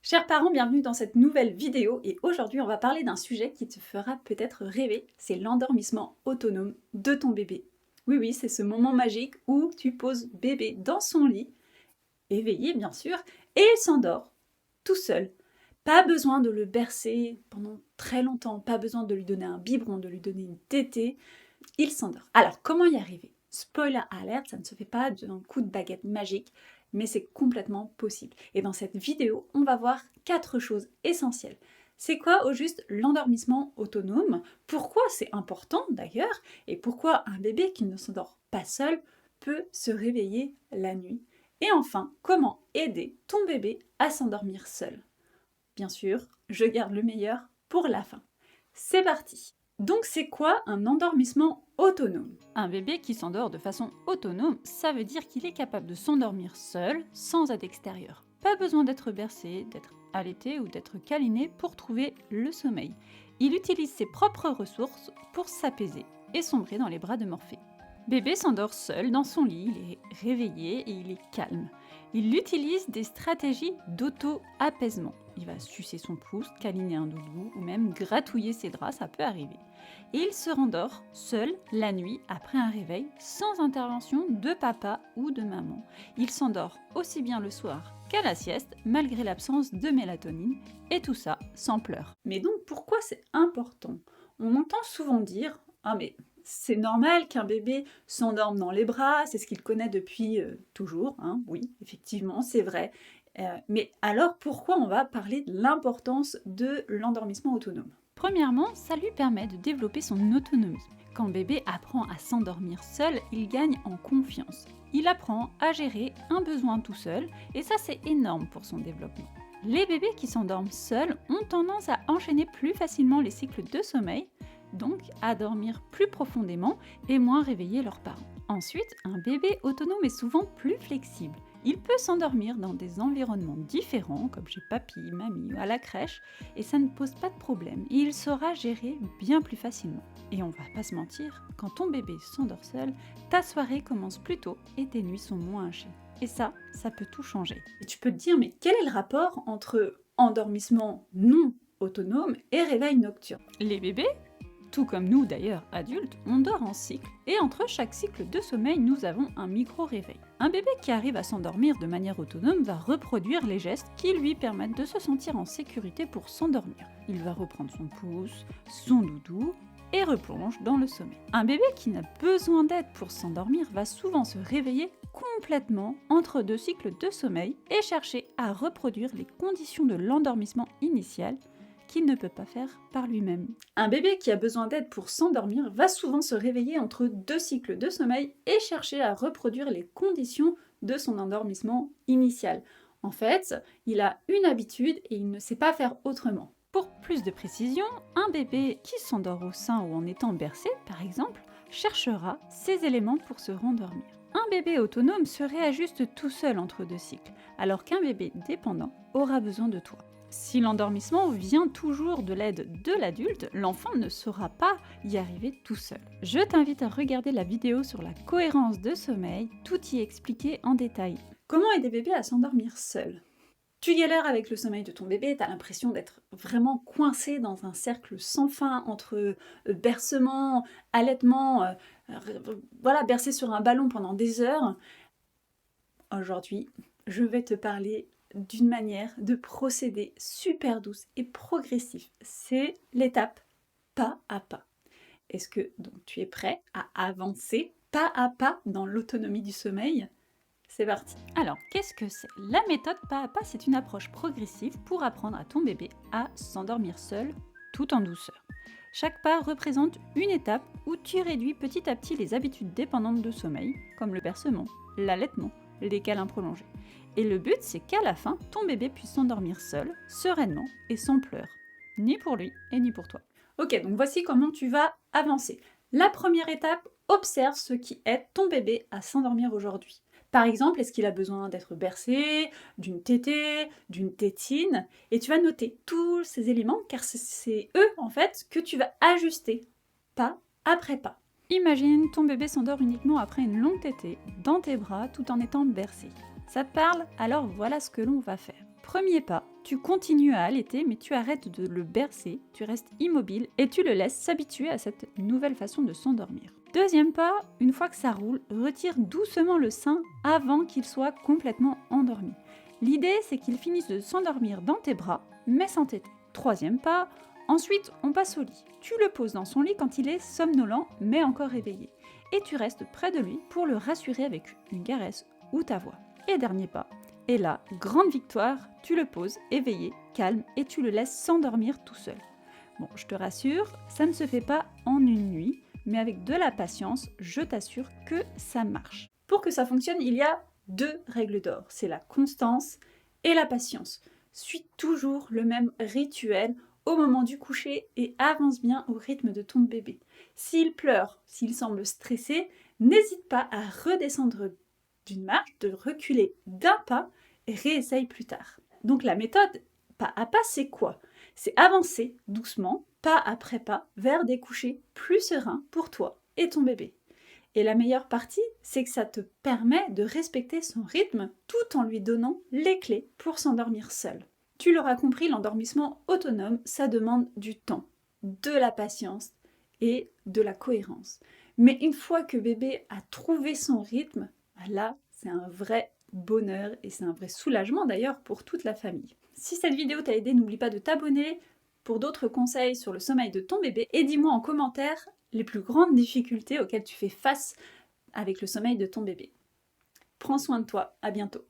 Chers parents, bienvenue dans cette nouvelle vidéo et aujourd'hui on va parler d'un sujet qui te fera peut-être rêver, c'est l'endormissement autonome de ton bébé. Oui oui, c'est ce moment magique où tu poses bébé dans son lit, éveillé bien sûr, et il s'endort, tout seul. Pas besoin de le bercer pendant très longtemps, pas besoin de lui donner un biberon, de lui donner une tétée, il s'endort. Alors comment y arriver? Spoiler alert, ça ne se fait pas d'un coup de baguette magique, mais c'est complètement possible. Et dans cette vidéo, on va voir 4 choses essentielles. C'est quoi au juste l'endormissement autonome? Pourquoi c'est important d'ailleurs? Et pourquoi un bébé qui ne s'endort pas seul peut se réveiller la nuit? Et enfin, comment aider ton bébé à s'endormir seul? Bien sûr, je garde le meilleur pour la fin. C'est parti! Donc c'est quoi un endormissement autonome? Un bébé qui s'endort de façon autonome, ça veut dire qu'il est capable de s'endormir seul, sans aide extérieure. Pas besoin d'être bercé, d'être allaité ou d'être câliné pour trouver le sommeil. Il utilise ses propres ressources pour s'apaiser et sombrer dans les bras de Morphée. Bébé s'endort seul dans son lit, il est réveillé et il est calme. Il utilise des stratégies d'auto-apaisement. Il va sucer son pouce, câliner un doudou ou même gratouiller ses draps, ça peut arriver. Et il se rendort seul la nuit après un réveil sans intervention de papa ou de maman. Il s'endort aussi bien le soir qu'à la sieste malgré l'absence de mélatonine et tout ça sans pleurs. Mais donc pourquoi c'est important? On entend souvent dire « Ah mais c'est normal qu'un bébé s'endorme dans les bras, c'est ce qu'il connaît depuis toujours, hein, oui, effectivement, c'est vrai. Mais alors, pourquoi on va parler de l'importance de l'endormissement autonome? Premièrement, ça lui permet de développer son autonomie. Quand bébé apprend à s'endormir seul, il gagne en confiance. Il apprend à gérer un besoin tout seul, et ça c'est énorme pour son développement. Les bébés qui s'endorment seuls ont tendance à enchaîner plus facilement les cycles de sommeil, donc à dormir plus profondément et moins réveiller leurs parents. Ensuite, un bébé autonome est souvent plus flexible. Il peut s'endormir dans des environnements différents, comme chez papy, mamie ou à la crèche, et ça ne pose pas de problème. Et il saura gérer bien plus facilement. Et on va pas se mentir, quand ton bébé s'endort seul, ta soirée commence plus tôt et tes nuits sont moins hachées. Et ça peut tout changer. Et tu peux te dire, mais quel est le rapport entre endormissement non autonome et réveil nocturne? Les bébés, tout comme nous d'ailleurs adultes, on dort en cycle et entre chaque cycle de sommeil, nous avons un micro-réveil. Un bébé qui arrive à s'endormir de manière autonome va reproduire les gestes qui lui permettent de se sentir en sécurité pour s'endormir. Il va reprendre son pouce, son doudou et replonge dans le sommeil. Un bébé qui n'a besoin d'aide pour s'endormir va souvent se réveiller complètement entre deux cycles de sommeil et chercher à reproduire les conditions de l'endormissement initial qu'il ne peut pas faire par lui-même. Un bébé qui a besoin d'aide pour s'endormir va souvent se réveiller entre deux cycles de sommeil et chercher à reproduire les conditions de son endormissement initial. En fait, il a une habitude et il ne sait pas faire autrement. Pour plus de précision, un bébé qui s'endort au sein ou en étant bercé, par exemple, cherchera ces éléments pour se rendormir. Un bébé autonome se réajuste tout seul entre deux cycles, alors qu'un bébé dépendant aura besoin de toi. Si l'endormissement vient toujours de l'aide de l'adulte, l'enfant ne saura pas y arriver tout seul. Je t'invite à regarder la vidéo sur la cohérence de sommeil, tout y est expliqué en détail. Comment aider bébé à s'endormir seul? Tu galères avec le sommeil de ton bébé, tu as l'impression d'être vraiment coincé dans un cercle sans fin entre bercement, allaitement, voilà, bercé sur un ballon pendant des heures. Aujourd'hui, je vais te parler d'une manière de procéder super douce et progressif. C'est l'étape pas à pas. Est-ce que donc tu es prêt à avancer pas à pas dans l'autonomie du sommeil? C'est parti. Alors, qu'est-ce que c'est? La méthode pas à pas, c'est une approche progressive pour apprendre à ton bébé à s'endormir seul, tout en douceur. Chaque pas représente une étape où tu réduis petit à petit les habitudes dépendantes de sommeil, comme le bercement, l'allaitement, les câlins prolongés. Et le but, c'est qu'à la fin, ton bébé puisse s'endormir seul, sereinement et sans pleurs, ni pour lui et ni pour toi. Ok, donc voici comment tu vas avancer. La première étape, observe ce qui aide ton bébé à s'endormir aujourd'hui. Par exemple, est-ce qu'il a besoin d'être bercé, d'une tétée, d'une tétine? Et tu vas noter tous ces éléments car c'est eux en fait que tu vas ajuster, pas après pas. Imagine ton bébé s'endort uniquement après une longue tétée, dans tes bras tout en étant bercé. Ça te parle? Alors voilà ce que l'on va faire. Premier pas, tu continues à allaiter, mais tu arrêtes de le bercer, tu restes immobile et tu le laisses s'habituer à cette nouvelle façon de s'endormir. Deuxième pas, une fois que ça roule, retire doucement le sein avant qu'il soit complètement endormi. L'idée, c'est qu'il finisse de s'endormir dans tes bras, mais sans téter. Troisième pas, ensuite on passe au lit. Tu le poses dans son lit quand il est somnolent, mais encore éveillé. Et tu restes près de lui pour le rassurer avec une caresse ou ta voix. Et dernier pas, et là, grande victoire, tu le poses éveillé, calme, et tu le laisses s'endormir tout seul. Bon, je te rassure, ça ne se fait pas en une nuit, mais avec de la patience, je t'assure que ça marche. Pour que ça fonctionne, il y a 2 règles d'or, c'est la constance et la patience. Suis toujours le même rituel au moment du coucher et avance bien au rythme de ton bébé. S'il pleure, s'il semble stressé, n'hésite pas à redescendre d'une marche, de reculer d'un pas et réessaye plus tard. Donc la méthode pas à pas, c'est quoi? C'est avancer doucement, pas après pas, vers des couchers plus sereins pour toi et ton bébé. Et la meilleure partie, c'est que ça te permet de respecter son rythme tout en lui donnant les clés pour s'endormir seul. Tu l'auras compris, l'endormissement autonome, ça demande du temps, de la patience et de la cohérence. Mais une fois que bébé a trouvé son rythme, là, c'est un vrai bonheur et c'est un vrai soulagement d'ailleurs pour toute la famille. Si cette vidéo t'a aidé, n'oublie pas de t'abonner pour d'autres conseils sur le sommeil de ton bébé et dis-moi en commentaire les plus grandes difficultés auxquelles tu fais face avec le sommeil de ton bébé. Prends soin de toi, à bientôt.